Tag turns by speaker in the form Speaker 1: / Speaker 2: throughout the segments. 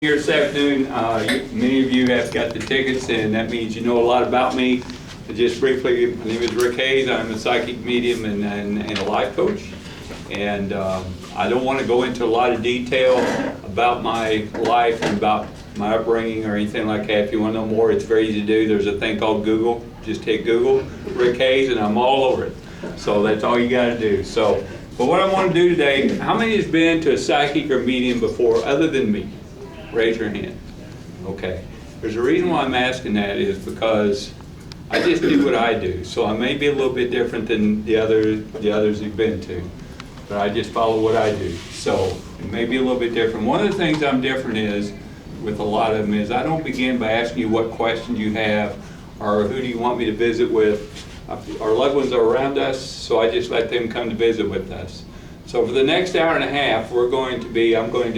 Speaker 1: Here this afternoon, many of you have got the tickets, and that means you know a lot about me. Just briefly, my name is Rick Hayes. I'm a psychic medium and a life coach. And I don't want to go into a lot of detail about my life and about my upbringing or anything like that. If you want to know more, it's very easy to do. There's a thing called Google. Just hit Google, Rick Hayes, and I'm all over it. So that's all you got to do. But what I want to do today, how many has been to a psychic or medium before other than me? Raise your hand. Okay. There's a reason why I'm asking that is because I just do what I do. So I may be a little bit different than the others you've been to. But I just follow what I do. So it may be a little bit different. One of the things I'm different is, with a lot of them, is I don't begin by asking you what questions you have or who do you want me to visit with. Our loved ones are around us, so I just let them come to visit with us. So for the next hour and a half, I'm going to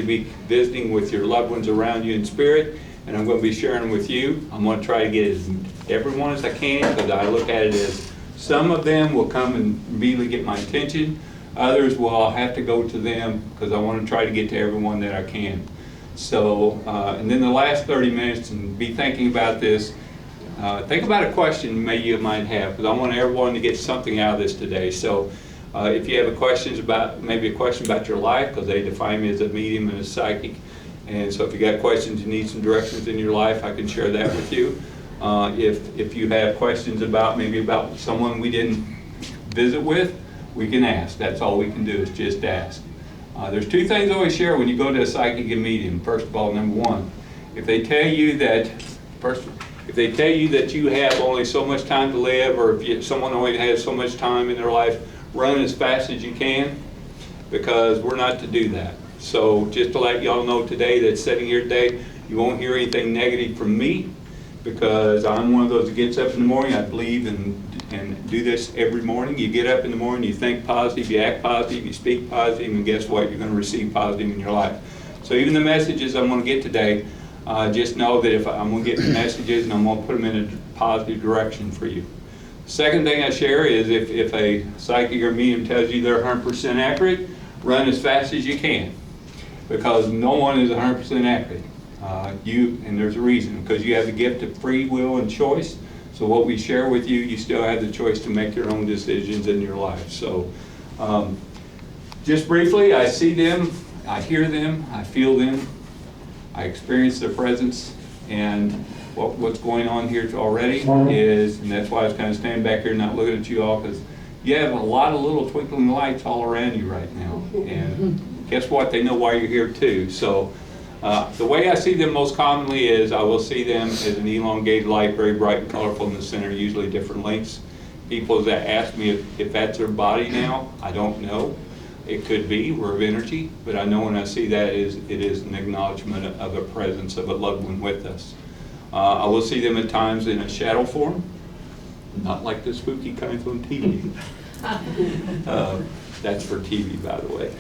Speaker 1: be visiting with your loved ones around you in spirit, and I'm going to be sharing with you. I'm going to try to get as everyone as I can, because I look at it as some of them will come and immediately get my attention. Others will I'll have to go to them, because I want to try to get to everyone that I can. So, and then the last 30 minutes, and be thinking about this, think about a question you might have, because I want everyone to get something out of this today. So. If you have a question about your life, because they define me as a medium and a psychic, and so if you got questions, you need some directions in your life, I can share that with you. If you have questions about someone we didn't visit with, we can ask. That's all we can do is just ask. There's two things I always share when you go to a psychic and medium. First of all, number one, if they tell you that you have only so much time to live, or if someone only has so much time in their life, run as fast as you can, because we're not to do that. So just to let y'all know today that's sitting here today, you won't hear anything negative from me, because I'm one of those that gets up in the morning. I believe and do this every morning. You get up in the morning, you think positive, you act positive, you speak positive, and guess what? You're going to receive positive in your life. So even the messages I'm going to get today, just know that if I'm going to get messages, and I'm going to put them in a positive direction for you. Second thing I share is if a psychic or medium tells you they're 100% accurate, run as fast as you can, because no one is 100% accurate. And there's a reason, because you have the gift of free will and choice. So what we share with you, you still have the choice to make your own decisions in your life. So just briefly, I see them, I hear them, I feel them, I experience their presence, and what's going on here already is, and that's why I was kind of standing back here not looking at you all, because you have a lot of little twinkling lights all around you right now. And guess what? They know why you're here too. So the way I see them most commonly is I will see them as an elongated light, very bright and colorful in the center, usually different lengths. People that ask me if that's their body now, I don't know. It could be, we're of energy, but I know when I see that it is an acknowledgement of a presence of a loved one with us. I will see them at times in a shadow form, not like the spooky kinds on TV. That's for TV, by the way.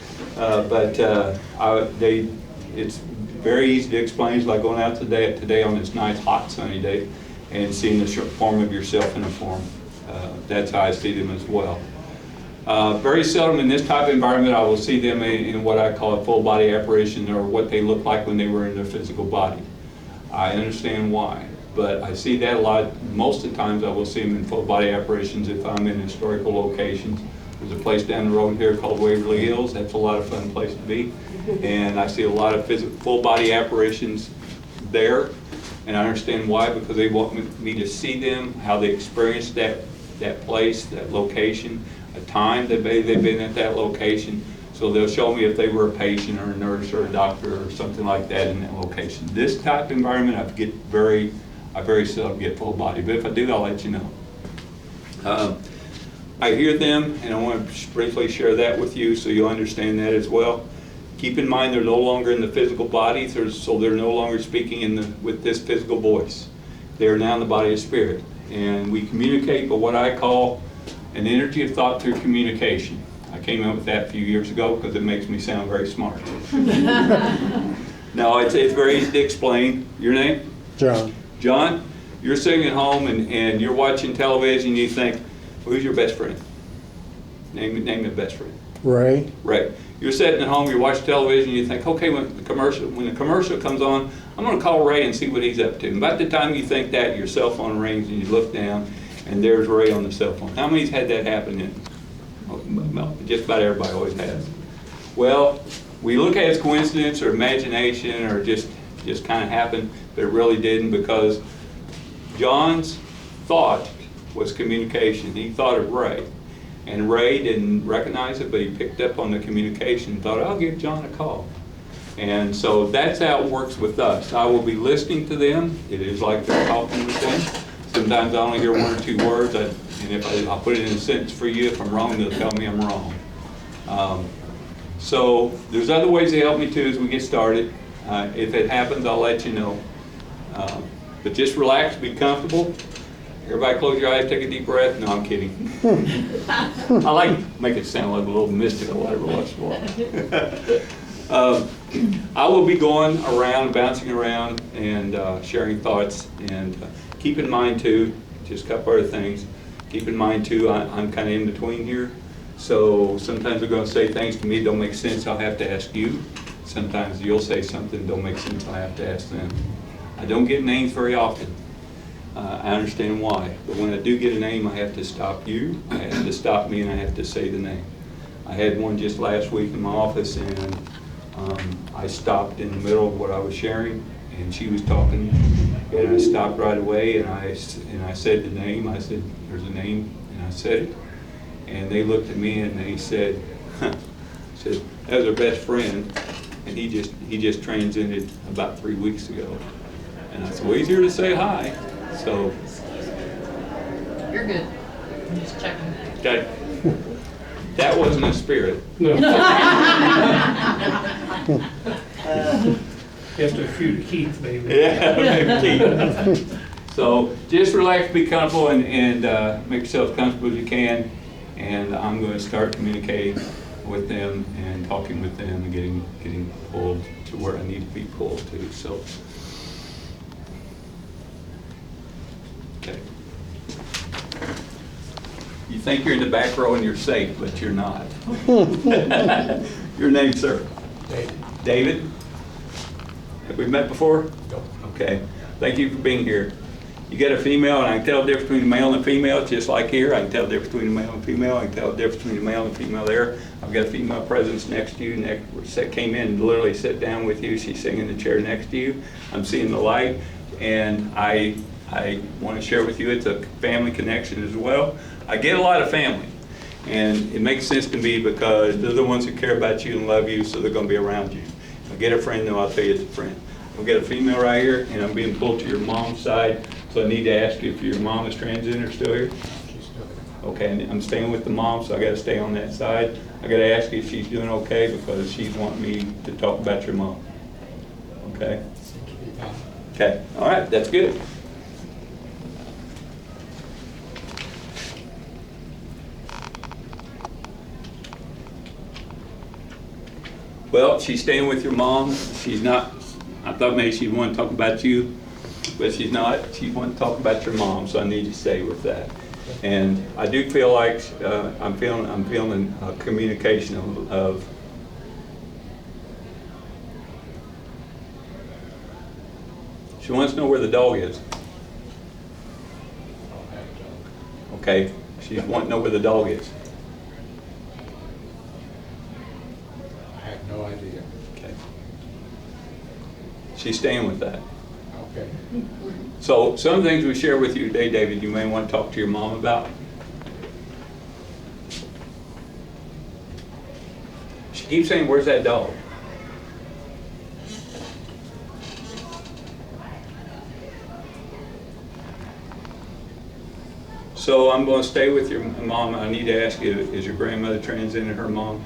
Speaker 1: It's very easy to explain. It's like going out today on this nice, hot, sunny day and seeing the form of yourself in a form. That's how I see them as well. Very seldom in this type of environment I will see them in what I call a full body apparition, or what they look like when they were in their physical body. I understand why, but I see that a lot. Most of the times I will see them in full body apparitions if I'm in historical locations. There's a place down the road here called Waverly Hills. That's a lot of fun place to be. And I see a lot of full body apparitions there. And I understand why, because they want me to see them, how they experienced that place, that location, a time that they've been at that location. So they'll show me if they were a patient or a nurse or a doctor or something like that in that location. This type of environment, I very seldom get full body, but if I do, I'll let you know. I hear them, and I want to briefly share that with you so you'll understand that as well. Keep in mind they're no longer in the physical body, so they're no longer speaking with this physical voice. They are now in the body of spirit, and we communicate by what I call an energy of thought through communication. I came up with that a few years ago because it makes me sound very smart. No, it's very easy to explain. Your name?
Speaker 2: John.
Speaker 1: John, you're sitting at home and you're watching television and you think, who's your best friend? Name the best friend.
Speaker 2: Ray.
Speaker 1: Ray. you're sitting at home, you watch television, you think, okay, when the commercial comes on, I'm going to call Ray and see what he's up to. And about the time you think that, your cell phone rings and you look down, and there's Ray on the cell phone. How many's had that happen? Well, just about everybody always has. Well, we look at it as coincidence or imagination or just kind of happened, but it really didn't, because John's thought was communication. He thought of Ray. And Ray didn't recognize it, but he picked up on the communication and thought, I'll give John a call. And so that's how it works with us. I will be listening to them. It is like they're talking with them. Sometimes I only hear one or two words, and if I'll put it in a sentence for you. If I'm wrong, they'll tell me I'm wrong. So there's other ways to help me too as we get started. If it happens, I'll let you know. But just relax, be comfortable. Everybody close your eyes, take a deep breath. No, I'm kidding. I like to make it sound like a little mystical every once in a while. I will be going around, bouncing around, and sharing thoughts. And keep in mind too, just a couple other things. Keep in mind too, I'm kind of in between here. So sometimes they're going to say things to me that don't make sense, I'll have to ask you. Sometimes you'll say something that don't make sense, I have to ask them. I don't get names very often. I understand why, but when I do get a name, I have to stop you, I have to stop me, and I have to say the name. I had one just last week in my office, and I stopped in the middle of what I was sharing, and she was talking, and I stopped right away, and I said the name. I said, there's a name, and I said it, and they looked at me and they said, that was our best friend, and he just transcended about 3 weeks ago. And I said, well, he's here to say hi. So
Speaker 2: you're good. I'm just checking.
Speaker 1: That wasn't a spirit.
Speaker 3: No. Just a few Keith, maybe.
Speaker 1: Yeah, maybe Keith. So just relax, be comfortable, and make yourself comfortable as you can. And I'm going to start communicating with them and talking with them and getting pulled to where I need to be pulled to. So. Okay. You think you're in the back row and you're safe, but you're not. Your name, sir?
Speaker 3: David.
Speaker 1: David? Have we met before?
Speaker 3: No.
Speaker 1: Okay. Thank you for being here. You got a female, and I can tell the difference between a male and a female, just like here. I can tell the difference between a male and a female. I can tell the difference between a male and a female there. I've got a female presence next to you. Came in and literally sat down with you. She's sitting in the chair next to you. I'm seeing the light, and I want to share with you, it's a family connection as well. I get a lot of family, and it makes sense to me because they're the ones who care about you and love you, so they're going to be around you. If I get a friend, then I'll tell you it's a friend. I'll get a female right here, and I'm being pulled to your mom's side, so I need to ask you if your mom is transgender still here?
Speaker 3: She's still here.
Speaker 1: Okay, and I'm staying with the mom, so I got to stay on that side. I got to ask you if she's doing okay because she's wanting me to talk about your mom. Okay?
Speaker 3: Seems to be fine.
Speaker 1: Okay, all right, that's good. Well, she's staying with your mom. She's not, I thought maybe she'd want to talk about you, but she's not. She wants to talk about your mom, so I need to stay with that. And I do feel like I'm feeling a communication of she wants to know where the dog is.
Speaker 3: I don't have a dog.
Speaker 1: Okay, she wants to know where the dog is.
Speaker 3: I have no idea.
Speaker 1: Okay. She's staying with that.
Speaker 3: Okay.
Speaker 1: So some of the things we share with you today, David, you may want to talk to your mom about. She keeps saying, where's that dog? So I'm going to stay with your mom. I need to ask you, is your grandmother transcended her mom?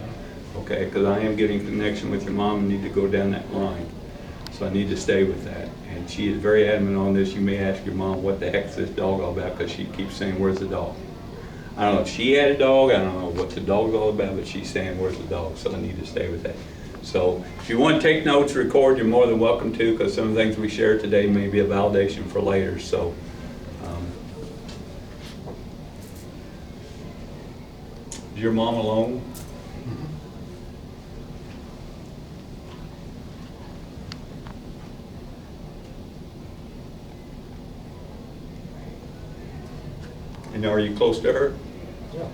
Speaker 1: Okay, because I am getting connection with your mom and need to go down that line. So I need to stay with that. And she is very adamant on this. You may ask your mom, what the heck is this dog all about? Because she keeps saying, where's the dog? I don't know if she had a dog. I don't know what the dog's all about, but she's saying, where's the dog? So I need to stay with that. So if you want to take notes, record, you're more than welcome to, because some of the things we share today may be a validation for later. So is your mom alone?
Speaker 3: Mm-hmm.
Speaker 1: And are you close to her?
Speaker 3: Yeah.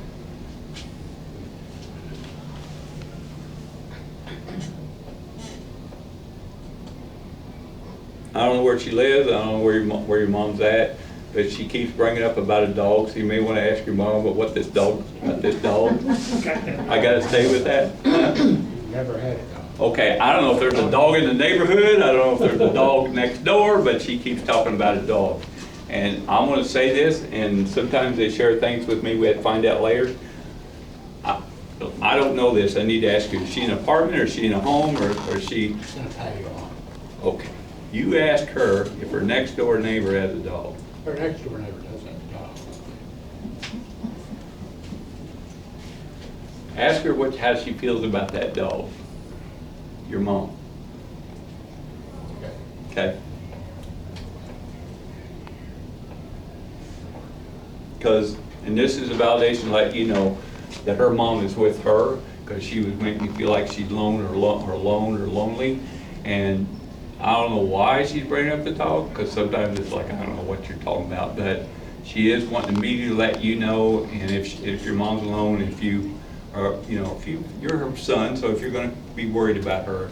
Speaker 1: I don't know where she lives, I don't know where your mom's at, but she keeps bringing up about a dog, so you may want to ask your mom about this dog. I gotta stay with that?
Speaker 3: Never had a dog.
Speaker 1: Okay, I don't know if there's a dog in the neighborhood, I don't know if there's a dog next door, but she keeps talking about a dog. And I want to say this, and sometimes they share things with me, we have to find out later. I don't know this, I need to ask you, is she in an apartment, or is she in a home, or is she?
Speaker 3: It's in a patio home.
Speaker 1: Okay, you ask her if her next door neighbor has a dog.
Speaker 3: Her next door neighbor does have a dog.
Speaker 1: Ask her how she feels about that dog, your mom,
Speaker 3: Okay.
Speaker 1: okay? Because, and this is a validation to let you know that her mom is with her, because she would make me feel like she's alone or lonely. And I don't know why she's bringing up the dog, because sometimes it's like, I don't know what you're talking about, but she is wanting me to let you know. And if your mom's alone, if you are, you're her son, so if you're going to be worried about her,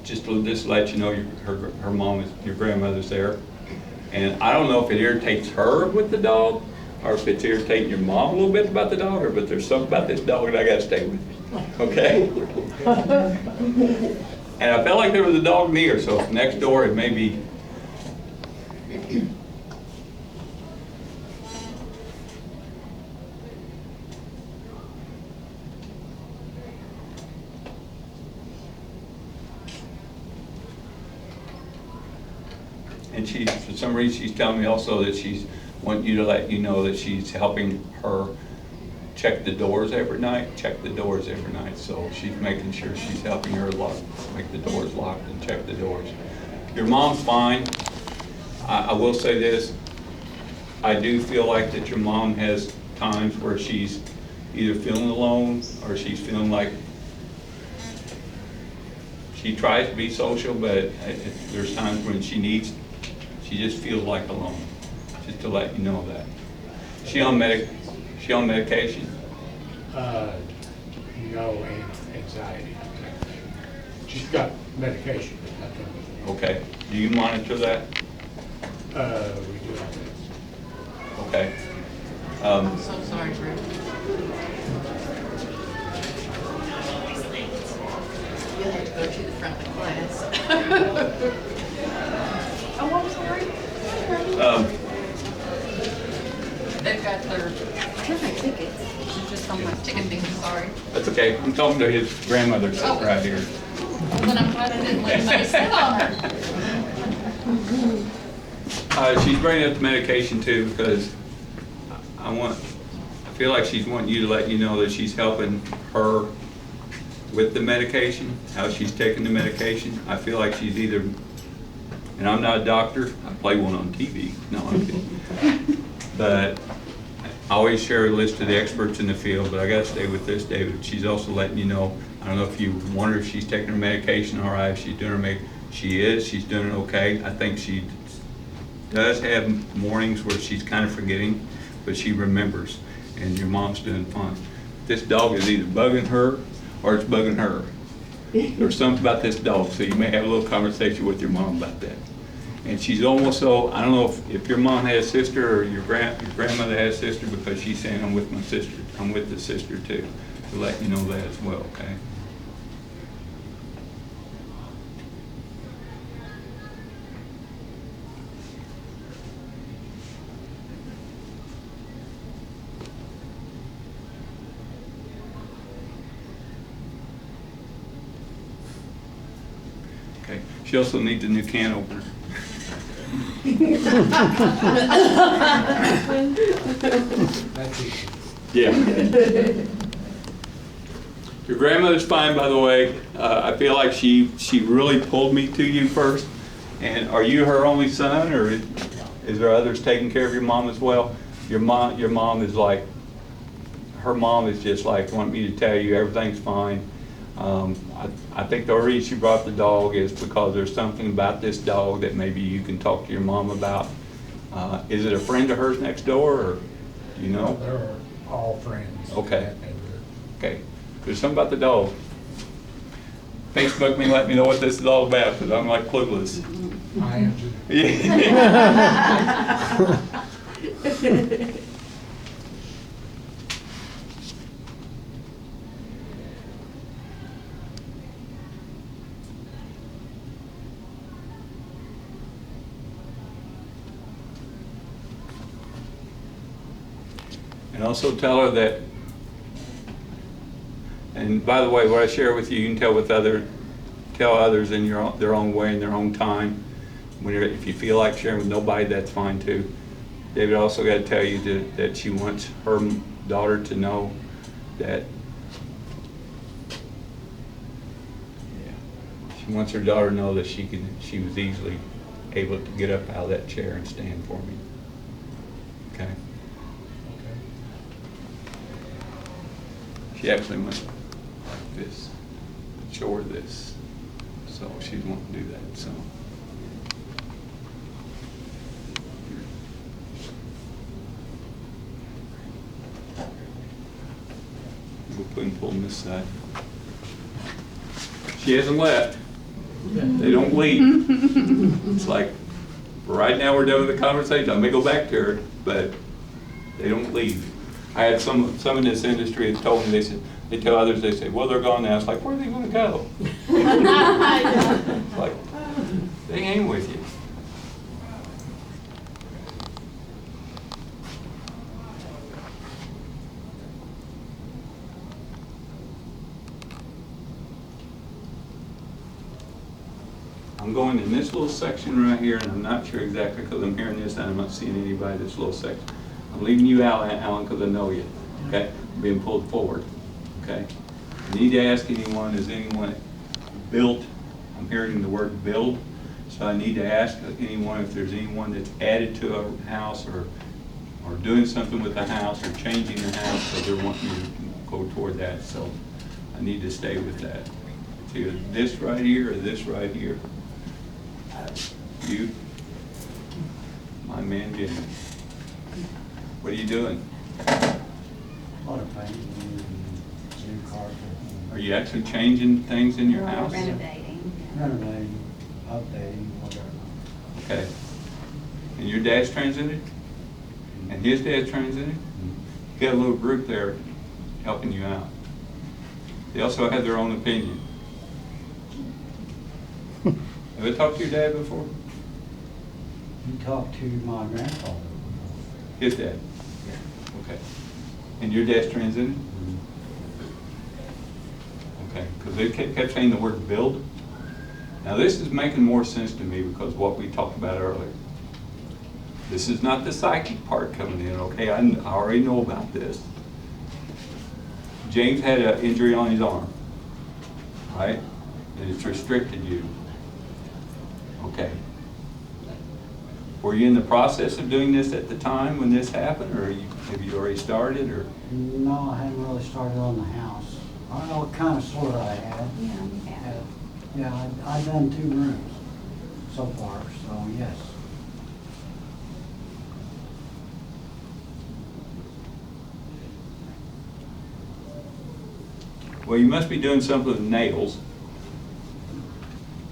Speaker 1: just to let you know her mom is, your grandmother's there. And I don't know if it irritates her with the dog, or if it's irritating your mom a little bit about the dog, but there's something about this dog that I gotta stay with, okay? And I felt like there was a dog near, so if next door it may be. And she, for some reason, she's telling me also that she's wanting you to let you know that she's helping her check the doors every night. So she's making sure she's helping her make the doors locked and check the doors. Your mom's fine. I will say this. I do feel like that your mom has times where she's either feeling alone or she's feeling like she tries to be social, but there's times when she just feels like alone. Just to let you know that. She on medication?
Speaker 3: No, anxiety. She's got medication, but nothing.
Speaker 1: Okay. Do you monitor that?
Speaker 3: We do have that.
Speaker 1: Okay.
Speaker 2: I'm so sorry, Rick. You'll have to go to the front of the class. Oh, I'm sorry. They've got their tickets. She's just on my ticket thing, sorry.
Speaker 1: That's okay. I'm talking to his grandmother sitting right here.
Speaker 2: Well, then I'm glad I didn't let anybody sit on her.
Speaker 1: She's bringing up the medication too, because I feel like she's wanting you to let you know that she's helping her with the medication, how she's taking the medication. I feel like she's either, and I'm not a doctor, I play one on TV, no, I'm kidding. But I always share a list of the experts in the field, but I gotta stay with this, David. She's also letting you know, I don't know if you wonder if she's taking her medication all right, if she's doing her she's doing it okay. I think she does have mornings where she's kind of forgetting, but she remembers, and your mom's doing fine. This dog is either bugging her or it's bugging her. There's something about this dog, so you may have a little conversation with your mom about that. And she's almost so, I don't know if your mom has a sister or your grandmother has a sister, because she's saying, I'm with my sister, I'm with the sister too, to let you know that as well, okay? Okay, she also needs a new can opener.
Speaker 3: That's easy.
Speaker 1: Yeah. Your grandmother's fine, by the way. I feel like she really pulled me to you first. And are you her only son, or is there others taking care of your mom as well? Your mom is like, her mom is just like wanting me to tell you everything's fine. I think the reason she brought the dog is because there's something about this dog that maybe you can talk to your mom about. Is it a friend of hers next door, or? Do you know?
Speaker 3: They're all friends.
Speaker 1: Okay. Okay. There's something about the dog. Facebook me, let me know what this is all about, because I'm like clueless.
Speaker 3: I am too.
Speaker 1: Yeah. And also tell her that, and by the way, what I share with you, you can tell others in their own way, in their own time. If you feel like sharing with nobody, that's fine too. David also got to tell you that she wants her daughter to know that, she wants her daughter to know that she was easily able to get up out of that chair and stand for me. Okay. She actually went like this, show her this. So she's wanting to do that, so. We'll put and pull on this side. She hasn't left. They don't leave. It's like, right now we're done with the conversation. I may go back to her, but they don't leave. I had some in this industry that told me, they tell others, they say, well, they're gone now. It's like, where are they going to go? It's like, they hang with you. I'm going in this little section right here, and I'm not sure exactly because I'm hearing this and I'm not seeing anybody in this little section. I'm leaving you out, Alan, because I know you. Okay? I'm being pulled forward. Okay? You need to ask anyone, is anyone built? I'm hearing the word build. So I need to ask anyone if there's anyone that's added to a house or doing something with the house or changing the house, so they're wanting you to go toward that. So I need to stay with that. It's either this right here or this right here. You, my man Jimmy. What are you doing?
Speaker 4: A lot of painting and new carpet.
Speaker 1: Are you actually changing things in your house?
Speaker 5: Renovating.
Speaker 4: Renovating, updating, whatever.
Speaker 1: Okay. And your dad's transited? And his dad's transited? You got a little group there helping you out. They also have their own opinion. Have you talked to your dad before?
Speaker 4: You talked to my grandfather.
Speaker 1: His dad? Okay. And your dad's transited? Okay, because they kept saying the word build. Now this is making more sense to me because of what we talked about earlier. This is not the psychic part coming in, okay? I already know about this. James had an injury on his arm, right? And it's restricted you. Okay. Were you in the process of doing this at the time when this happened, or have you already started, or?
Speaker 4: No, I hadn't really started on the house. I don't know what kind of sort I had.
Speaker 5: Yeah, we have.
Speaker 4: Yeah, I've done 2 rooms so far, so yes.
Speaker 1: Well, you must be doing something with nails,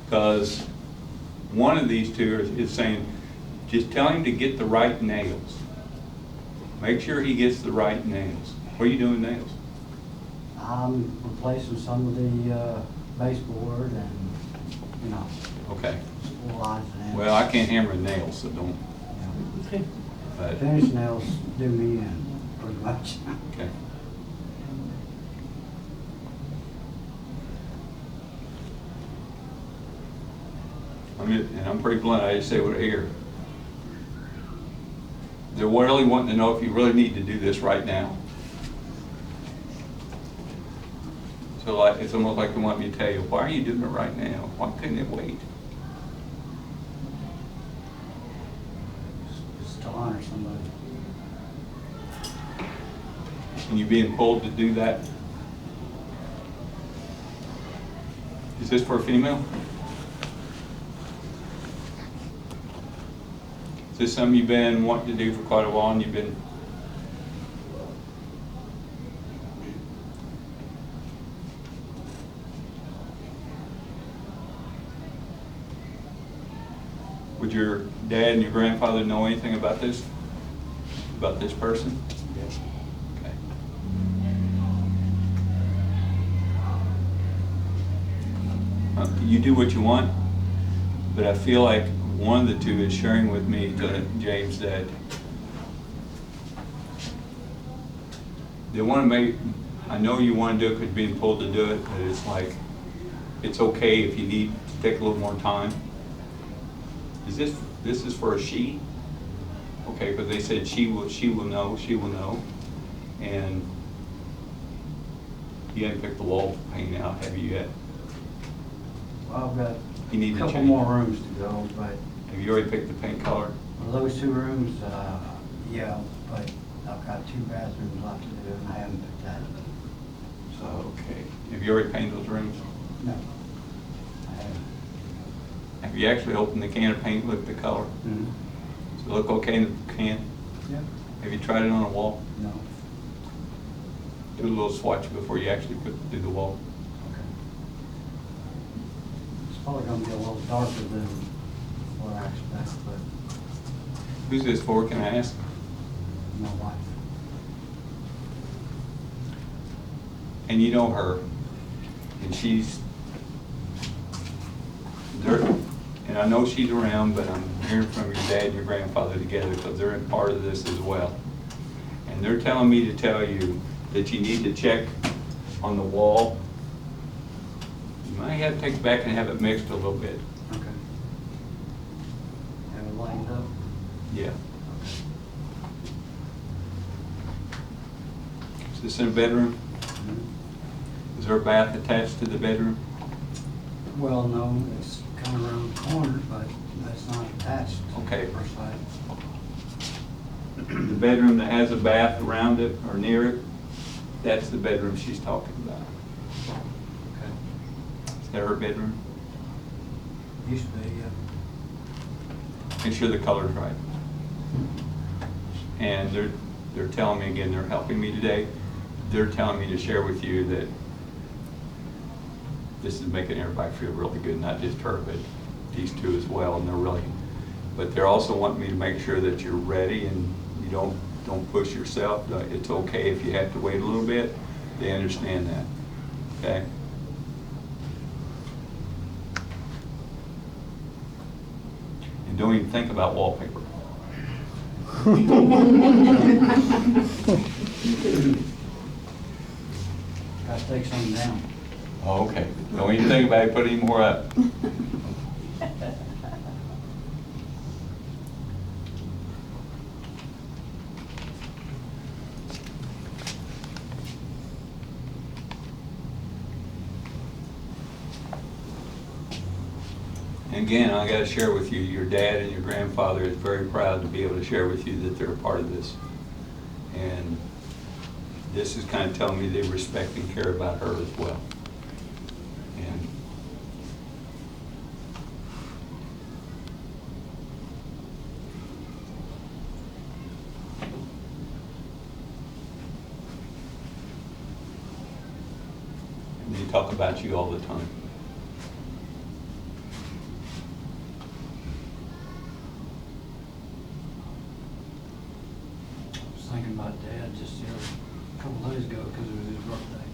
Speaker 1: because one of these two is saying, just tell him to get the right nails. Make sure he gets the right nails. What are you doing with nails?
Speaker 4: I'm replacing some of the baseboard and, you know,
Speaker 1: Okay.
Speaker 4: spool lines and.
Speaker 1: Well, I can't hammer nails, so don't.
Speaker 4: Yeah.
Speaker 1: But,
Speaker 4: Finish nails do me in, pretty much.
Speaker 1: okay. And I'm pretty blunt, I just say what I hear. They're really wanting to know if you really need to do this right now. So like, it's almost like they want me to tell you, why are you doing it right now? Why couldn't it wait?
Speaker 4: Just to honor somebody.
Speaker 1: And you being pulled to do that? Is this for a female? Is this something you've been wanting to do for quite a while and you've been Would your dad and your grandfather know anything about this? About this person?
Speaker 4: Yes.
Speaker 1: Okay. You do what you want, but I feel like one of the two is sharing with me, James, that they want to make, I know you want to do it because you're being pulled to do it, but it's like, it's okay if you need to take a little more time. Is this is for a she? Okay, but they said she will know. And you haven't picked the wall paint out, have you yet?
Speaker 4: Well, I've got
Speaker 1: You need
Speaker 4: a
Speaker 1: to
Speaker 4: couple
Speaker 1: change.
Speaker 4: more rooms to go, but
Speaker 1: Have you already picked the paint color?
Speaker 4: those 2 rooms, yeah, but I've got 2 bathrooms left to do, and I haven't picked that. So,
Speaker 1: Okay. Have you already painted those rooms?
Speaker 4: no, I haven't.
Speaker 1: Have you actually opened the can of paint, looked at the color?
Speaker 4: Mm-hmm.
Speaker 1: Does it look okay in the can?
Speaker 4: Yep.
Speaker 1: Have you tried it on a wall?
Speaker 4: No.
Speaker 1: Do a little swatch before you actually put it through the wall.
Speaker 4: Okay. It's probably gonna be a little darker than what I expect, but
Speaker 1: Who's this for, can I ask?
Speaker 4: my wife.
Speaker 1: And you know her, and she's there, and I know she's around, but I'm hearing from your dad and your grandfather together because they're in part of this as well. And they're telling me to tell you that you need to check on the wall. You might have to take it back and have it mixed a little bit.
Speaker 4: Okay. Have it lined up?
Speaker 1: Yeah. Is this in a bedroom?
Speaker 4: Mhm.
Speaker 1: Is there a bath attached to the bedroom?
Speaker 4: Well, no, it's kind of around the corner, but that's not attached.
Speaker 1: Okay.
Speaker 4: Per side.
Speaker 1: The bedroom that has a bath around it or near it, that's the bedroom she's talking about.
Speaker 4: Okay.
Speaker 1: Is that her bedroom?
Speaker 4: Used to be, yeah.
Speaker 1: Make sure the color's right. And they're telling me again, they're helping me today. They're telling me to share with you that this is making everybody feel really good, not just her, but these 2 as well. And they're really, but they're also wanting me to make sure that you're ready and you don't push yourself. It's okay if you have to wait a little bit. They understand that. Okay. And don't even think about wallpaper.
Speaker 4: Got to take some down.
Speaker 1: Oh, okay. Don't even think about it, put any more up. And again, I gotta share with you, your dad and your grandfather is very proud to be able to share with you that they're a part of this. And this is kind of telling me they respect and care about her as well. And they talk about you all the time.
Speaker 4: I was thinking about Dad just the other couple days ago because it was his birthday,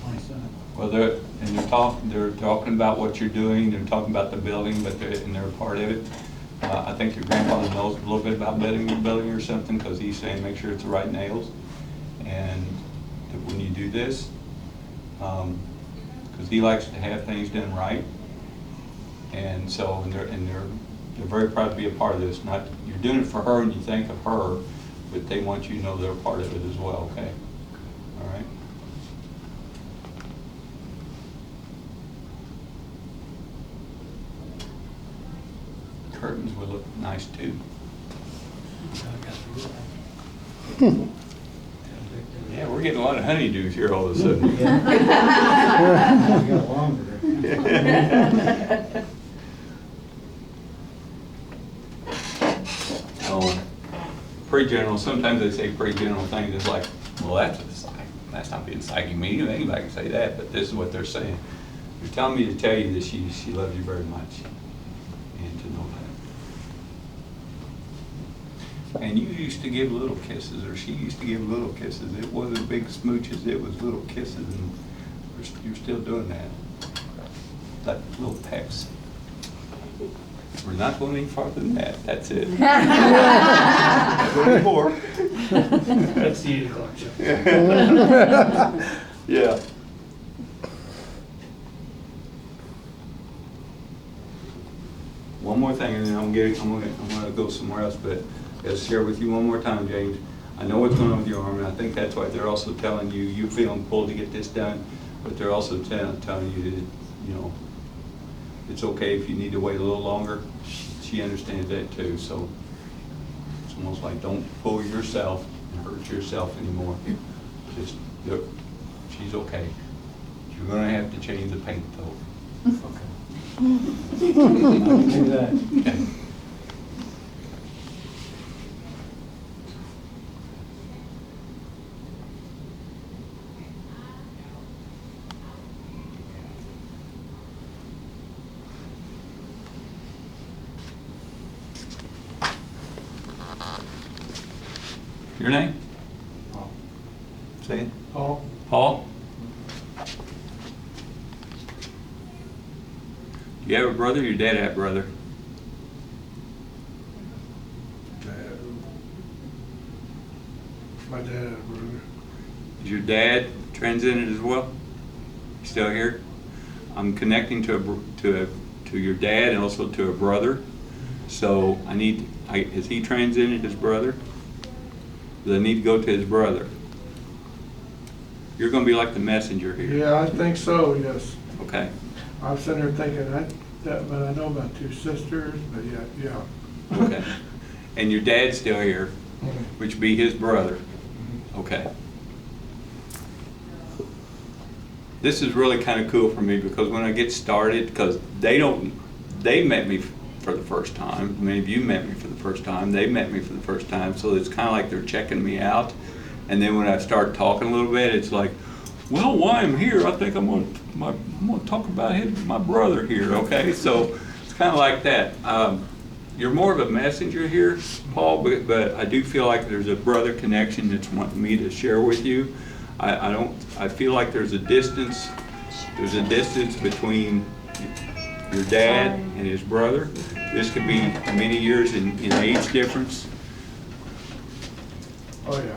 Speaker 4: 27th.
Speaker 1: Well, they're talking about what you're doing, they're talking about the building, but they're a part of it. I think your grandfather knows a little bit about building or something, because he's saying make sure it's the right nails. And that when you do this, because he likes to have things done right. And so, they're very proud to be a part of this. Not, you're doing it for her and you think of her, but they want you to know they're a part of it as well, okay? All right? Curtains would look nice too. Yeah, we're getting a lot of honeydews here all of a sudden.
Speaker 4: We got longer.
Speaker 1: Oh, pre-general, sometimes they say pre-general things, it's like, well, that's not being psychic medium, anybody can say that, but this is what they're saying. They're telling me to tell you that she loves you very much, and to know that. And you used to give little kisses, or she used to give little kisses. It wasn't big smooches, it was little kisses, and you're still doing that. Like little pecks. We're not going any farther than that, that's it. Not going any more.
Speaker 5: That's the 8 o'clock show.
Speaker 1: Yeah. One more thing, and then I'm gonna go somewhere else, but I'll share with you one more time, James. I know what's going on with your arm, and I think that's why they're also telling you, you're feeling pulled to get this done, but they're also telling you that, you know, it's okay if you need to wait a little longer. She understands that too, so it's almost like don't pull yourself and hurt yourself anymore. Just, look, she's okay. You're gonna have to change the paint though. Okay. I can do that. Okay. Your name?
Speaker 3: Paul.
Speaker 1: Say it.
Speaker 3: Paul?
Speaker 1: Paul? You have a brother? Your dad had a brother?
Speaker 3: Dad. My dad had a brother.
Speaker 1: Is your dad transcended as well? Still here? I'm connecting to your dad and also to a brother. So is he transcended his brother? Do I need to go to his brother? You're going to be like the messenger here.
Speaker 6: Yeah, I think so, yes.
Speaker 1: Okay.
Speaker 6: I was sitting there thinking, but I know about 2 sisters, but yeah.
Speaker 1: Okay. And your dad's still here, which would be his brother. Okay. This is really kind of cool for me because when I get started, because they met me for the first time. Many of you met me for the first time. They met me for the first time, so it's kind of like they're checking me out. And then when I start talking a little bit, it's like, well, while I'm here, I think I'm going to talk about my brother here, okay? So it's kind of like that. You're more of a messenger here, Paul, but I do feel like there's a brother connection that's wanting me to share with you. I feel like there's a distance between your dad and his brother. This could be many years in age difference.
Speaker 6: Oh, yeah.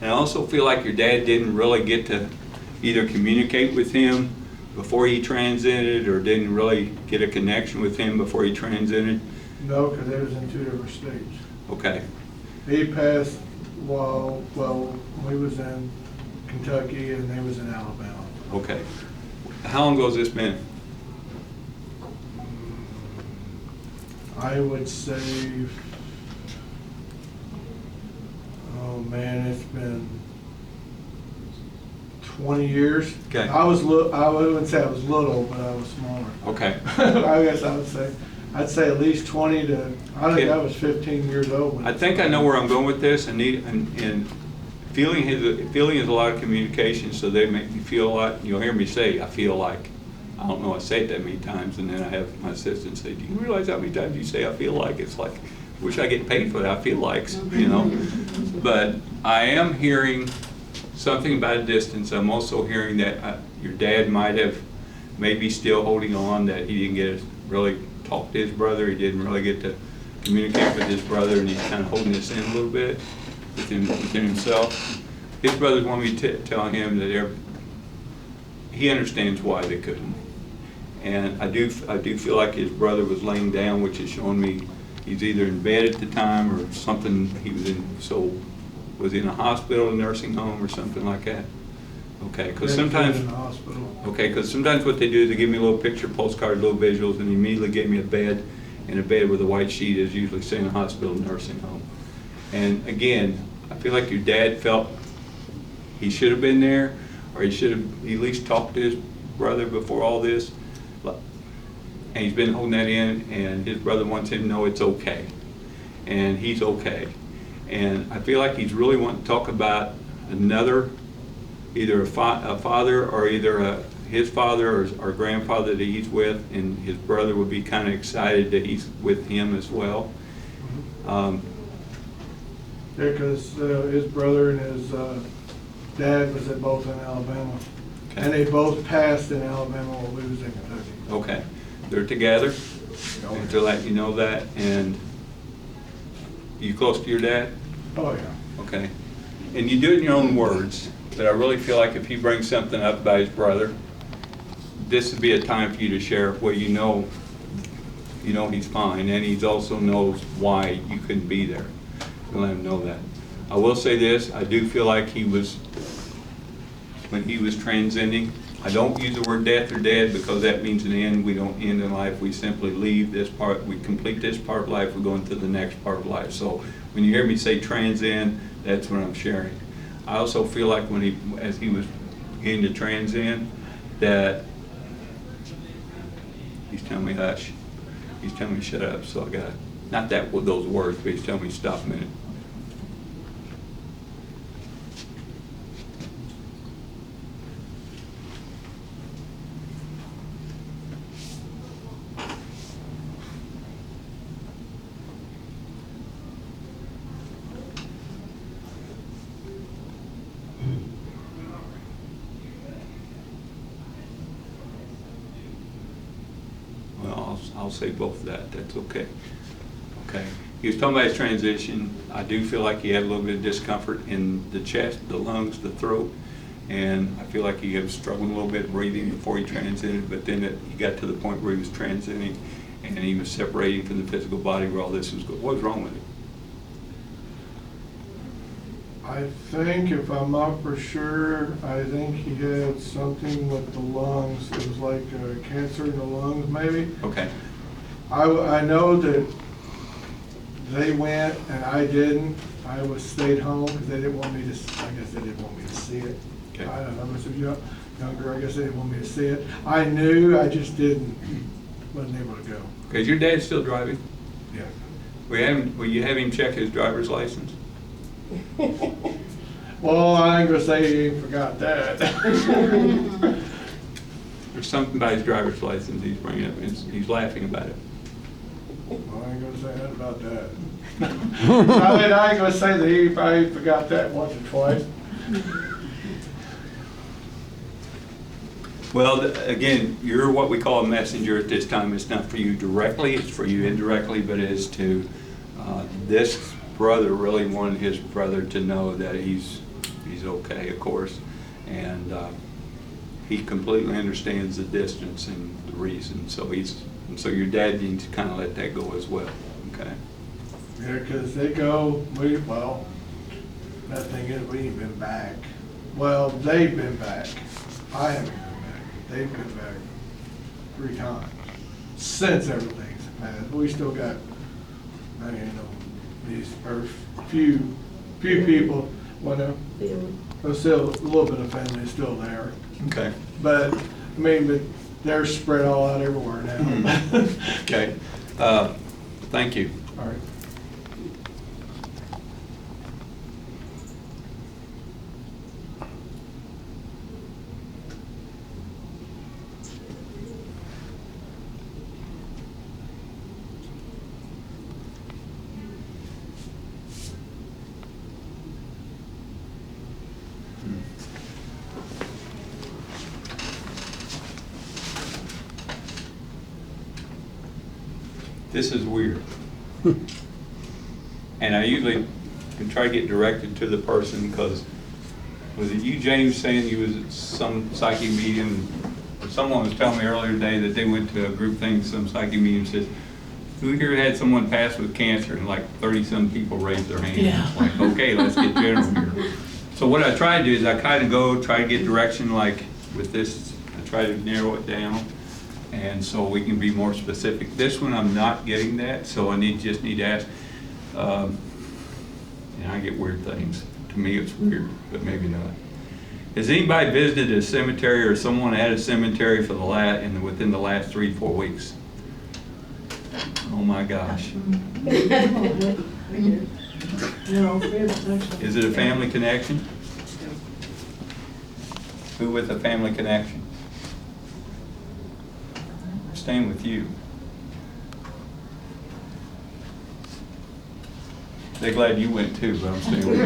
Speaker 1: And I also feel like your dad didn't really get to either communicate with him before he transcended or didn't really get a connection with him before he transcended.
Speaker 6: No, because they was in 2 different states.
Speaker 1: Okay.
Speaker 6: He passed while we was in Kentucky and they was in Alabama.
Speaker 1: Okay. How long ago has this been?
Speaker 6: I would say, oh man, it's been 20 years.
Speaker 1: Okay.
Speaker 6: I wouldn't say I was little, but I was smaller.
Speaker 1: Okay.
Speaker 6: I guess I'd say at least 20 to, I think I was 15 years old.
Speaker 1: I think I know where I'm going with this, and feeling is a lot of communication, so they make me feel a lot. You'll hear me say, I feel like. I don't know, I say it that many times, and then I have my assistant say, do you realize how many times you say I feel like? It's like, wish I get paid for that, I feel like, you know. But I am hearing something about a distance. I'm also hearing that your dad might have maybe still holding on, that he didn't get to really talk to his brother. He didn't really get to communicate with his brother, and he's kind of holding this in a little bit within himself. His brothers want me to tell him that he understands why they couldn't. And I do feel like his brother was laying down, which is showing me he's either in bed at the time or something. He was in a hospital, a nursing home, or something like that. Okay, because sometimes
Speaker 6: in the hospital.
Speaker 1: Okay, because sometimes what they do is they give me a little picture, postcard, little visuals, and immediately give me a bed, and a bed with a white sheet is usually saying a hospital, nursing home. And again, I feel like your dad felt he should have been there, or he should have at least talked to his brother before all this. And he's been holding that in, and his brother wants him to know it's okay. And he's okay. And I feel like he's really wanting to talk about another, either a father or either his father or grandfather that he's with, and his brother would be kind of excited that he's with him as well.
Speaker 6: Yeah, because his brother and his dad was at both in Alabama.
Speaker 1: Okay.
Speaker 6: And they both passed in Alabama while we was in Kentucky.
Speaker 1: Okay, they're together, and to let you know that. And you close to your dad?
Speaker 6: Oh, yeah.
Speaker 1: Okay. And you do it in your own words, but I really feel like if he brings something up about his brother, this would be a time for you to share where you know he's fine, and he also knows why you couldn't be there. You let him know that. I will say this, I do feel like when he was transcending, I don't use the word death or dead because that means an end. We don't end in life. We simply leave this part, we complete this part of life, we're going to the next part of life. So when you hear me say transcend, that's what I'm sharing. I also feel like as he was beginning to transcend, that he's telling me hush. He's telling me shut up, so I got, not that with those words, but he's telling me stop a minute. Well, I'll say both of that, that's okay. Okay. He was talking about his transition. I do feel like he had a little bit of discomfort in the chest, the lungs, the throat, and I feel like he was struggling a little bit breathing before he transited, but then he got to the point where he was transiting and he was separating from the physical body where all this was going. What was wrong with him?
Speaker 6: I think, if I'm not for sure, I think he had something with the lungs. It was like cancer in the lungs, maybe.
Speaker 1: Okay.
Speaker 6: I know that they went and I didn't. I stayed home because they didn't want me to, I guess they didn't want me to see it.
Speaker 1: Okay.
Speaker 6: I don't know, I was younger, I guess they didn't want me to see it. I knew, I just wasn't able to go.
Speaker 1: Okay, is your dad still driving?
Speaker 6: Yeah.
Speaker 1: Will you have him check his driver's license?
Speaker 6: Well, I ain't gonna say he forgot that.
Speaker 1: There's something about his driver's license he's bringing up, and he's laughing about it.
Speaker 6: Well, I ain't gonna say that about that. I ain't gonna say that he probably forgot that once or twice.
Speaker 1: Well, again, you're what we call a messenger at this time. It's not for you directly, it's for you indirectly, but it is to this brother really wanted his brother to know that he's okay, of course, and he completely understands the distance and the reason. So so your dad needs to kind of let that go as well. Okay.
Speaker 6: Yeah, because they go, that thing is, we ain't been back. Well, they've been back. I haven't been back. They've been back 3 times since everything's passed. We still got, these first few people, there's still a little bit of family still there.
Speaker 1: Okay.
Speaker 6: But, but they're spread all out everywhere now.
Speaker 1: Okay. Thank you.
Speaker 6: All right.
Speaker 1: This is weird. And I usually can try to get directed to the person, because was it you, James, saying you was at some psychic medium? Or someone was telling me earlier today that they went to a group thing, some psychic medium says, who here had someone pass with cancer? And like 30-some people raised their hand.
Speaker 5: Yeah.
Speaker 1: It's like, okay, let's get general here. So what I try to do is I kind of try to get direction, like with this, I try to narrow it down. And so we can be more specific. This one, I'm not getting that, so I just need to ask. And I get weird things. To me, it's weird, but maybe not. Has anybody visited a cemetery or someone at a cemetery for within the last 3 to 4 weeks? Oh my gosh. Is it a family connection? Who with a family connection? staying with you. They're glad you went too, but I'm staying with you.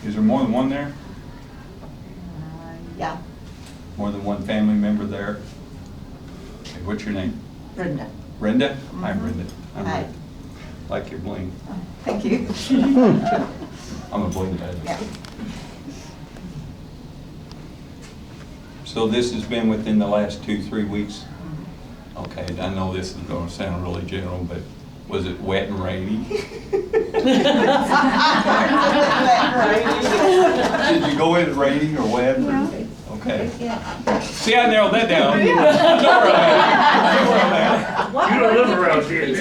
Speaker 1: Is there more than one there?
Speaker 7: Yeah,
Speaker 1: More than one family member there? Okay, what's your name?
Speaker 7: Brenda.
Speaker 1: Brenda? Hi, Brenda. I'm
Speaker 7: Hi.
Speaker 1: Rick. Like your bling.
Speaker 7: Thank you.
Speaker 1: I'm a bling guy.
Speaker 7: Yeah.
Speaker 1: So this has been within the last 2-3 weeks? Okay, I know this is gonna sound really general, but was it wet and rainy? Did you go in raining or wet? Okay.
Speaker 7: Yeah.
Speaker 1: See, I narrowed that down. I know where I'm at. I know where I'm at.
Speaker 5: You don't live around here, do you?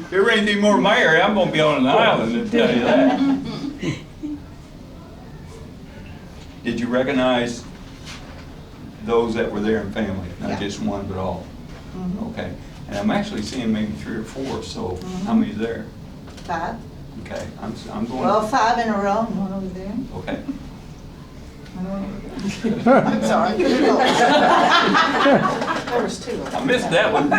Speaker 1: If it rains any more in my area, I'm gonna be on an island, to tell you that. Did you recognize those that were there in family? Not
Speaker 7: Yeah.
Speaker 1: just one, but all?
Speaker 7: Mhm.
Speaker 1: Okay. And I'm actually seeing maybe 3 or 4, so how many's there?
Speaker 7: 5.
Speaker 1: Okay, I'm going.
Speaker 7: Well, 5 in a row, and one over there.
Speaker 1: Okay.
Speaker 7: and one over there. I'm sorry. There was 2 of them.
Speaker 1: I missed that one.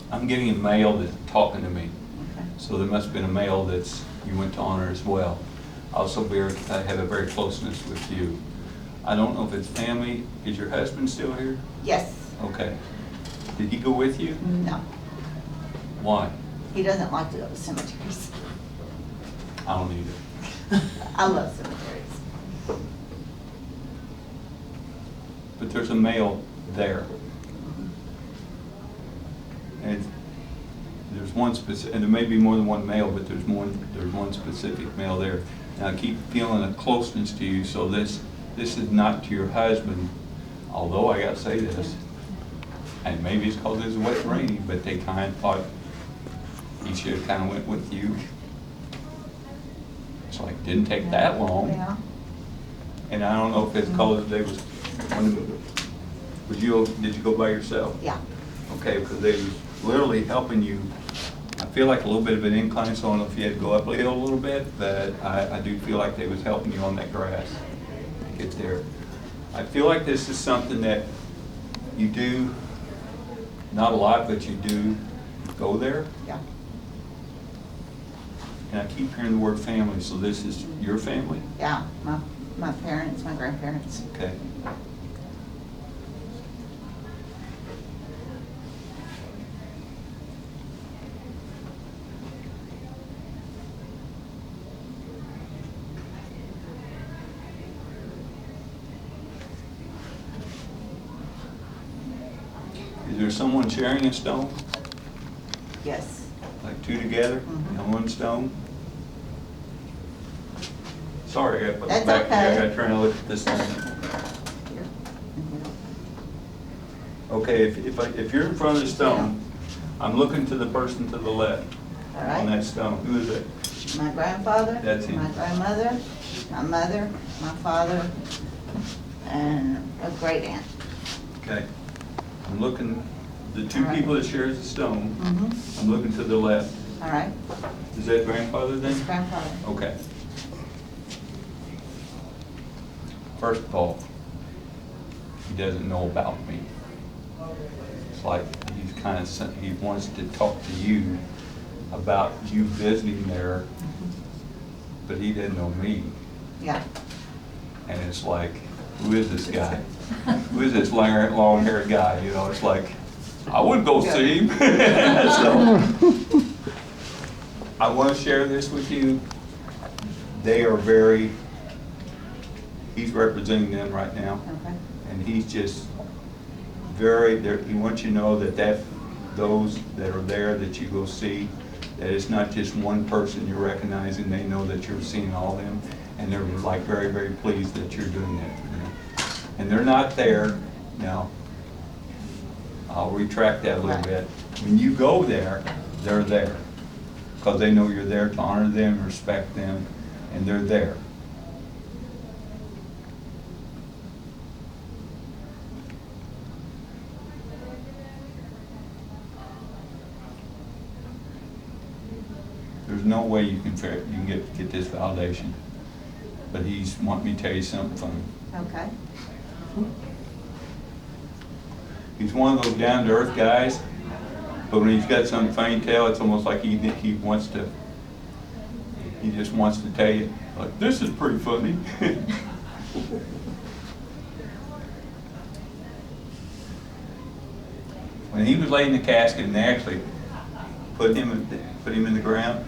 Speaker 1: I'm getting a male that's talking to me.
Speaker 7: Okay.
Speaker 1: So there must have been a male that's, you went to honor as well. Also have a very closeness with you. I don't know if it's family. Is your husband still here?
Speaker 7: Yes.
Speaker 1: Okay. Did he go with you?
Speaker 7: No.
Speaker 1: Why?
Speaker 7: He doesn't like to go to cemeteries.
Speaker 1: I don't either.
Speaker 7: I love cemeteries.
Speaker 1: But there's a male there. And there's one specific, and there may be more than one male, but there's one specific male there. And I keep feeling a closeness to you, so this is not to your husband, although I gotta say this, and maybe it's because it's wet and rainy, but they kind of thought he should have kind of went with you. It's like, didn't take that long.
Speaker 7: Yeah.
Speaker 1: And I don't know if it's because they was, did you go by yourself?
Speaker 7: Yeah.
Speaker 1: Okay, because they was literally helping you. I feel like a little bit of an incline, so I don't know if you had to go up a hill a little bit, but I do feel like they was helping you on that grass to get there. I feel like this is something that you do, not a lot, but you do go there.
Speaker 7: Yeah.
Speaker 1: And I keep hearing the word family, so this is your family?
Speaker 7: Yeah. My parents, my grandparents.
Speaker 1: Okay. Is there someone sharing a stone?
Speaker 7: Yes.
Speaker 1: Like 2 together
Speaker 7: Mhm.
Speaker 1: on one stone? Sorry, I got to put
Speaker 7: That's
Speaker 1: it back
Speaker 7: okay.
Speaker 1: here. I got to try to look at this thing.
Speaker 7: Here.
Speaker 1: Okay, if you're in front of the stone, I'm looking to the person to the left
Speaker 7: All
Speaker 1: on
Speaker 7: right.
Speaker 1: that stone. Who is it?
Speaker 7: My grandfather.
Speaker 1: That's him.
Speaker 7: My grandmother, my mother, my father, and a great aunt.
Speaker 1: Okay. I'm looking, the 2
Speaker 7: All right.
Speaker 1: people that shares the stone,
Speaker 7: Mm-hmm.
Speaker 1: I'm looking to the left.
Speaker 7: All right.
Speaker 1: Is that grandfather then?
Speaker 7: It's grandfather.
Speaker 1: Okay. First of all, he doesn't know about me. It's like he's kind of, he wants to talk to you about you visiting there, but he didn't know me.
Speaker 7: Yeah.
Speaker 1: And it's like, who is this guy? Who is this long-haired guy? You know, it's like, I wouldn't go see him. So, I want to share this with you. They are very, he's representing them right now.
Speaker 7: Okay.
Speaker 1: And he's just very, he wants you to know that those that are there that you go see, that it's not just one person you're recognizing, they know that you're seeing all of them. And they're like very, very pleased that you're doing that for them. And they're not there. Now, I'll retract that a little bit. When you go there, they're there. Because they know you're there to honor them, respect them, and they're there. there's no way you can get this validation. But he's wanting me to tell you something funny.
Speaker 7: Okay.
Speaker 1: He's one of those down-to-earth guys, but when he's got something funny to tell, it's almost like he just wants to tell you, like, this is pretty funny. When he was laid in the casket and they actually put him in the ground,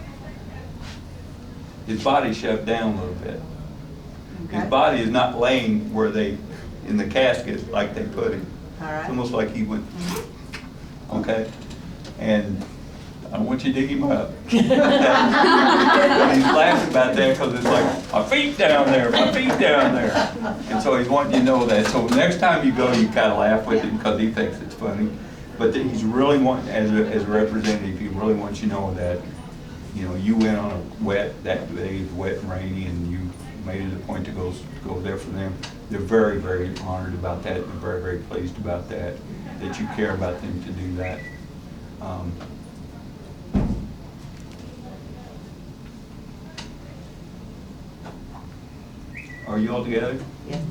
Speaker 1: his body shoved down a little bit. His
Speaker 7: Okay.
Speaker 1: body is not laying where in the casket like they put him.
Speaker 7: All
Speaker 1: It's
Speaker 7: right.
Speaker 1: almost like he went, okay? And I don't want you to dig him up. And he's laughing about that because it's like, my feet down there, my feet down there. And so he's wanting you to know that. So next time you go, you kind of laugh with him because he thinks it's funny. But he's really wanting, as a representative, he really wants you to know that, you know, you went on a that day it was wet and rainy, and you made it a point to go there for them. They're very, very honored about that, and very, very pleased about that you care about them to do that. Are you all together?
Speaker 7: Yes.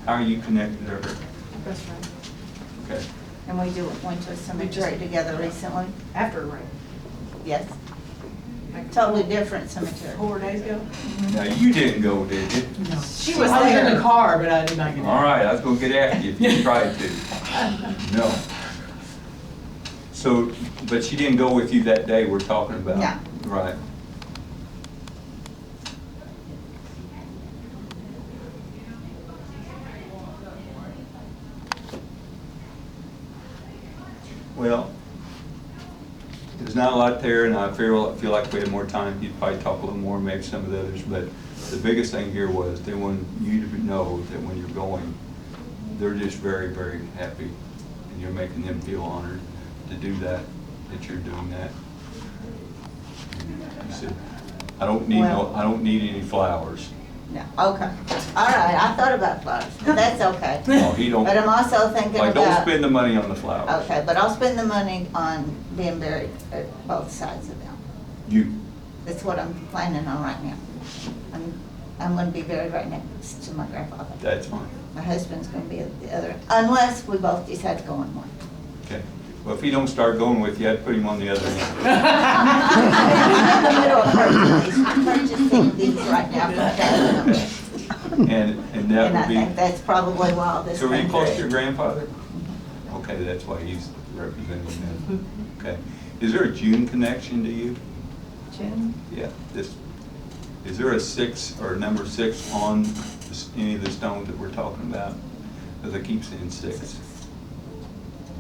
Speaker 1: How are you connected to her?
Speaker 2: Best friend.
Speaker 1: Okay.
Speaker 7: And we went to a cemetery together recently.
Speaker 2: After rain.
Speaker 7: Yes.
Speaker 2: Like
Speaker 7: Totally different cemetery.
Speaker 2: 4 days ago.
Speaker 1: Now, you didn't go, did you?
Speaker 2: No.
Speaker 8: She was there in the car, but I did not get
Speaker 1: All
Speaker 8: out.
Speaker 1: right, I was gonna get after you if you tried to. No. So, but she didn't go with you that day we're talking about?
Speaker 7: No.
Speaker 1: Right. Well, there's not a lot there, and I feel like if we had more time, you'd probably talk a little more, maybe some of the others, but the biggest thing here was they want you to know that when you're going, they're just very, very happy, and you're making them feel honored to do that you're doing that. You said, I don't need any flowers.
Speaker 7: No, okay. All right, I thought about flowers, but that's okay.
Speaker 1: No, he don't,
Speaker 7: But I'm also thinking
Speaker 1: like, don't
Speaker 7: about,
Speaker 1: spend the money on the flowers.
Speaker 7: okay, but I'll spend the money on being buried at both sides of them.
Speaker 1: You,
Speaker 7: That's what I'm planning on right now. I'm gonna be buried right next to my grandfather.
Speaker 1: that's fine.
Speaker 7: My husband's gonna be at the other, unless we both decide to go on one.
Speaker 1: Okay. Well, if he don't start going with you, I'd put him on the other end.
Speaker 7: I'm in the middle of purchasing these. I'm purchasing these right now from Sedona.
Speaker 1: And that
Speaker 7: And I
Speaker 1: would
Speaker 7: think
Speaker 1: be,
Speaker 7: that's probably why all this.
Speaker 1: so are you
Speaker 7: came
Speaker 1: close to
Speaker 7: through.
Speaker 1: your grandfather? Okay, that's why he's representing them. Okay. Is there a June connection to you?
Speaker 7: June?
Speaker 1: Yeah, is there a 6 or number 6 on any of the stones that we're talking about? Because I keep saying 6.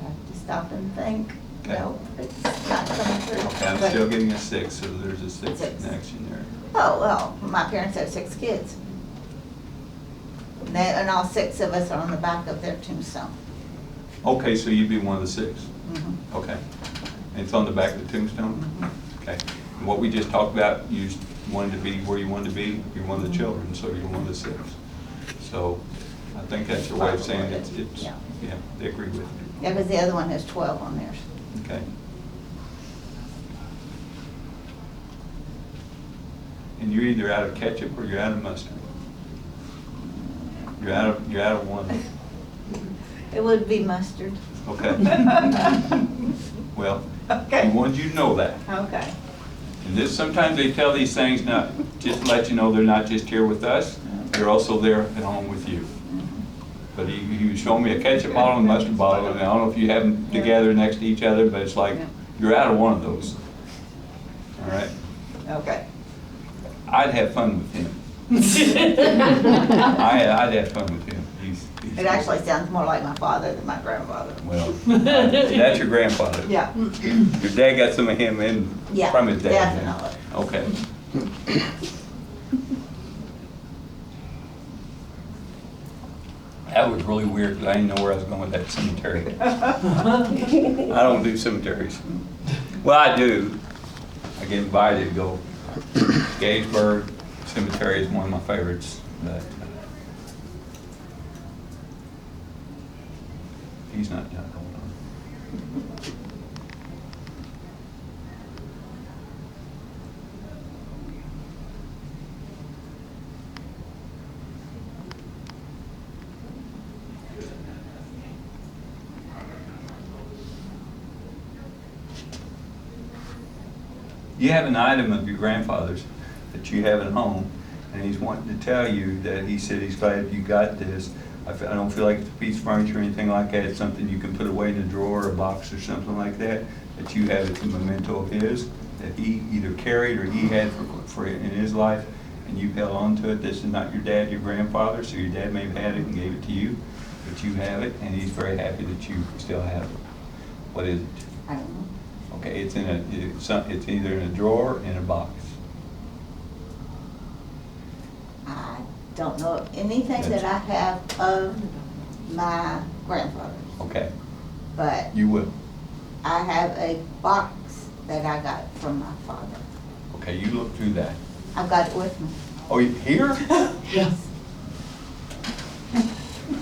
Speaker 7: I have to stop and think.
Speaker 1: Okay.
Speaker 7: No, it's not coming through.
Speaker 1: Okay, I'm
Speaker 7: But-
Speaker 1: still getting a 6, so there's a 6
Speaker 7: Six.
Speaker 1: connection there.
Speaker 7: Oh, well, my parents have 6 kids. And all 6 of us are on the back of their tombstone.
Speaker 1: Okay, so you'd be one of the 6.
Speaker 7: Mhm.
Speaker 1: Okay. And it's on the back of the tombstone? Okay. And what we just talked about, you wanted to be where you wanted to be, you're one of the children, so you're one of the 6. So I think that's your way of saying it's,
Speaker 7: Yeah.
Speaker 1: yeah, they agree with you.
Speaker 7: Yeah, because the other one has 12 on theirs.
Speaker 1: Okay. And you're either out of ketchup or you're out of mustard. You're out of one.
Speaker 7: It would be mustard.
Speaker 1: Okay. Well,
Speaker 7: Okay.
Speaker 1: we wanted you to know that.
Speaker 7: Okay.
Speaker 1: And this, sometimes they tell these things not just to let you know they're not just here with us, they're also there at home with you. But he was showing me a ketchup bottle and mustard bottle, and I don't know if you have them together next to each other, but it's like, you're out of one of those. All right?
Speaker 7: Okay.
Speaker 1: I'd have fun with him. I'd have fun with him. He's
Speaker 7: It actually sounds more like my father than my grandfather.
Speaker 1: well, that's your grandfather.
Speaker 7: Yeah.
Speaker 1: Your dad got some of him in
Speaker 7: Yeah,
Speaker 1: from his dad. then.
Speaker 7: definitely.
Speaker 1: Okay. That was really weird because I didn't know where I was going with that cemetery. I don't do cemeteries. Well, I do. I get invited to go. Gettysburg Cemetery is one of my favorites. But he's not done. Hold on. You have an item of your grandfather's that you have at home, and he's wanting to tell you that he said he's glad you got this. I don't feel like it's a piece of furniture or anything like that. It's something you can put away in a drawer or a box or something like that, that you have. It's a memento of his, that he either carried or he had for in his life, and you held on to it. This is not your dad, your grandfather, so your dad may have had it and gave it to you, but you have it, and he's very happy that you still have it. What is it?
Speaker 7: I don't know.
Speaker 1: Okay, it's either in a drawer or in a box.
Speaker 7: I don't know of anything that I have of my grandfather,
Speaker 1: Okay,
Speaker 7: but
Speaker 1: you will.
Speaker 7: I have a box that I got from my father.
Speaker 1: Okay, you look through that.
Speaker 7: I've got it with me.
Speaker 1: Oh, here?
Speaker 8: Yes.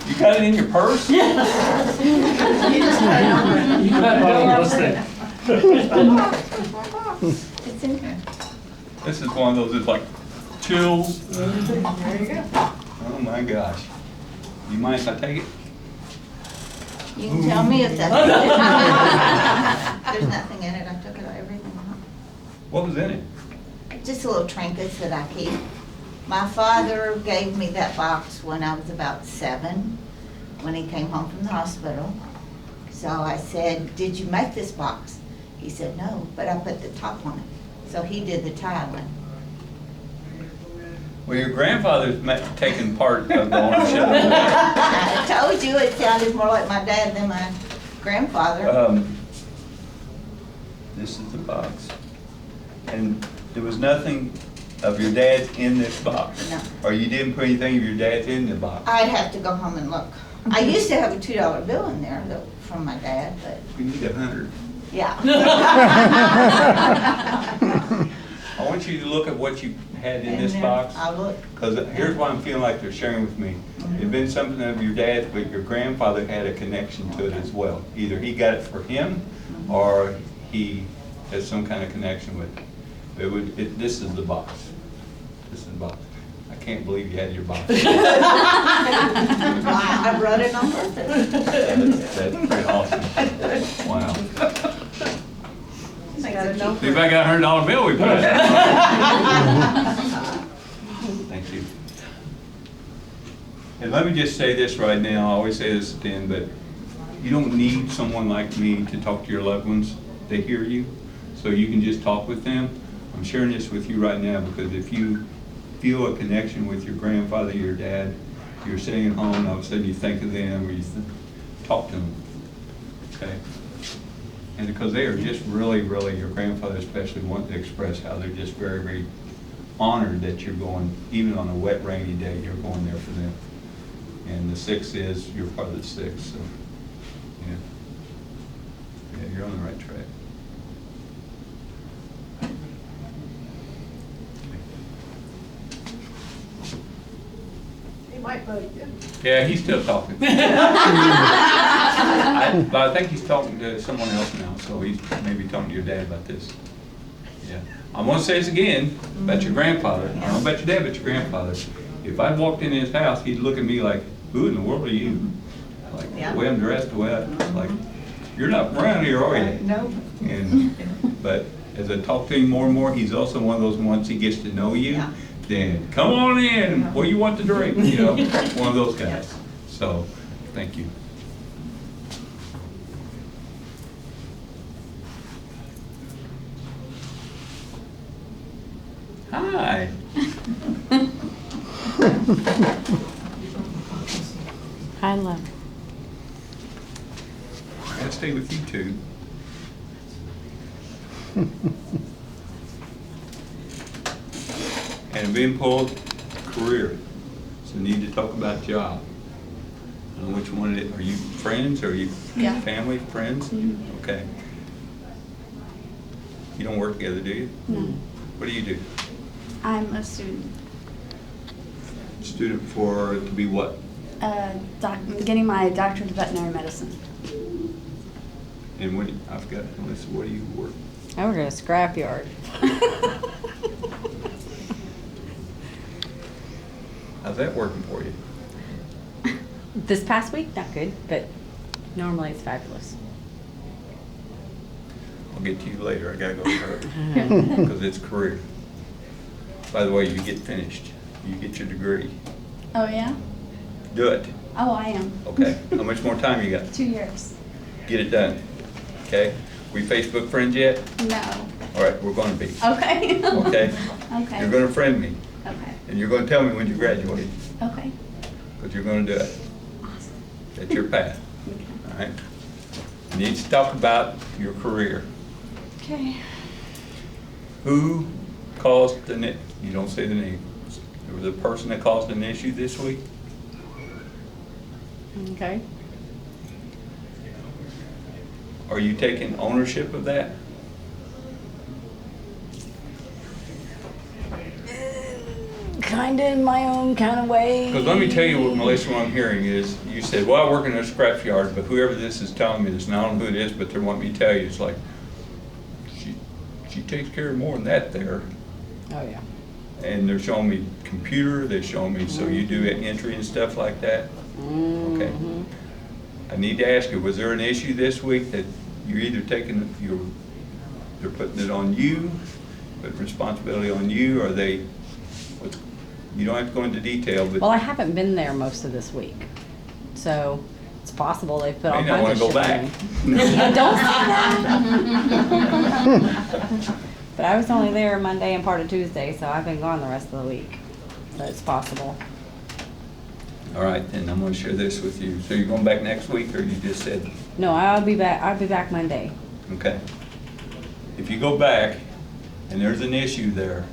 Speaker 1: You got it in your purse?
Speaker 8: You just got it on. You got it on.
Speaker 5: What's that?
Speaker 7: It's in here.
Speaker 1: This is one of those, it's like chills.
Speaker 8: There you go.
Speaker 1: Oh my gosh. You mind if I take it?
Speaker 7: You can tell me if that's. There's nothing in it. I took everything out.
Speaker 1: What was in it?
Speaker 7: Just little trinkets that I keep. My father gave me that box when I was about 7, when he came home from the hospital. So I said, "Did you make this box?" He said, "No, but I put the top on it." So he did the tiling.
Speaker 1: Well, your grandfather's taken part of the ownership.
Speaker 7: I told you it sounded more like my dad than my grandfather.
Speaker 1: This is the box. And there was nothing of your dad's in this box?
Speaker 7: No.
Speaker 1: Or you didn't put anything of your dad's in the box?
Speaker 7: I'd have to go home and look. I used to have a $2 bill in there though, from my dad, but
Speaker 1: We need 100.
Speaker 7: yeah.
Speaker 1: I want you to look at what you had in
Speaker 7: In
Speaker 1: this
Speaker 7: there,
Speaker 1: box.
Speaker 7: I'll look.
Speaker 1: Because here's what I'm feeling like they're sharing with me. It'd been something of your dad's, but your grandfather had a connection to it as well. Either he got it for him, or he has some kind of connection with it. This is the box. This is the box. I can't believe you had your box.
Speaker 7: I brought it on purpose.
Speaker 1: That's pretty awesome. Wow.
Speaker 8: Got
Speaker 1: See if I got a $100 bill we put it. Thank you. And let me just say this right now, I always say this at the end, but you don't need someone like me to talk to your loved ones. They hear you, so you can just talk with them. I'm sharing this with you right now because if you feel a connection with your grandfather, your dad, you're sitting at home and all of a sudden you think of them or you talk to them, okay? And because they are just really, your grandfather especially, want to express how they're just very, very honored that you're going, even on a wet, rainy day, you're going there for them. And the 6 is, you're part of the 6, so, yeah. Yeah, you're on the right track.
Speaker 8: He might vote you.
Speaker 1: Yeah, he's still talking. But I think he's talking to someone else now, so he's maybe talking to your dad about this. Yeah. I'm gonna say this again, about your grandfather. I don't know about your dad, but your grandfather. If I walked in his house, he'd look at me like, who in the world are you? Like,
Speaker 7: Yeah.
Speaker 1: the way I'm dressed, the way like, you're not from around here, are you?
Speaker 7: No.
Speaker 1: But as I talk to him more and more, he's also one of those, once he gets to know you,
Speaker 7: Yeah.
Speaker 1: then come on in, what do you want to drink? You know, one of those guys. So, thank you. Hi.
Speaker 9: Hi, love.
Speaker 1: I gotta stay with you two. And being pulled, career. So need to talk about job. I don't know which one it is. Are you friends? Are you
Speaker 9: Yeah.
Speaker 1: family, friends? Okay. You don't work together, do you?
Speaker 9: No.
Speaker 1: What do you do?
Speaker 9: I'm a student.
Speaker 1: Student for, to be what?
Speaker 9: I'm getting my doctorate of veterinary medicine.
Speaker 1: And what, I forgot, what do you work?
Speaker 10: I work at a scrapyard.
Speaker 1: How's that working for you?
Speaker 10: This past week, not good, but normally it's fabulous.
Speaker 1: I'll get to you later, I gotta go to her, because it's career. By the way, you get finished, you get your degree.
Speaker 9: Oh, yeah?
Speaker 1: Do it,
Speaker 9: Oh, I am.
Speaker 1: okay? How much more time you got?
Speaker 9: 2 years.
Speaker 1: Get it done, okay? We Facebook friends yet?
Speaker 9: No.
Speaker 1: All right, we're gonna be,
Speaker 9: Okay.
Speaker 1: okay?
Speaker 9: Okay.
Speaker 1: You're gonna friend me,
Speaker 9: Okay.
Speaker 1: and you're gonna tell me when you graduate,
Speaker 9: Okay.
Speaker 1: but you're gonna do it.
Speaker 9: Awesome.
Speaker 1: That's your path,
Speaker 9: Okay.
Speaker 1: all right? You need to talk about your career.
Speaker 9: Okay.
Speaker 1: Who caused you don't say the name. There was a person that caused an issue this week?
Speaker 10: Okay.
Speaker 1: Are you taking ownership of that?
Speaker 10: Kinda in my own kind of way.
Speaker 1: Because let me tell you what, Melissa, what I'm hearing is, you said, well, I work in a scrap yard, but whoever this is telling me this, and I don't know who it is, but they want me to tell you, it's like, she takes care of more than that there.
Speaker 10: Oh, yeah.
Speaker 1: And they're showing me computer, they're showing me, so you do entry and stuff like that? Okay.
Speaker 10: Mhm.
Speaker 1: I need to ask you, was there an issue this week that you're either taking, they're putting it on you, putting responsibility on you, or you don't have to go into detail, but
Speaker 10: Well, I haven't been there most of this week, so it's possible they've put all
Speaker 1: may not want
Speaker 10: kinds
Speaker 1: to
Speaker 10: of
Speaker 1: go
Speaker 10: shit
Speaker 1: back.
Speaker 10: on me. Yeah, don't say that. But I was only there Monday and part of Tuesday, so I've been gone the rest of the week. So it's possible.
Speaker 1: All right, then I'm gonna share this with you. So you're going back next week, or you just said,
Speaker 10: No, I'll be back Monday.
Speaker 1: okay? If you go back and there's an issue there,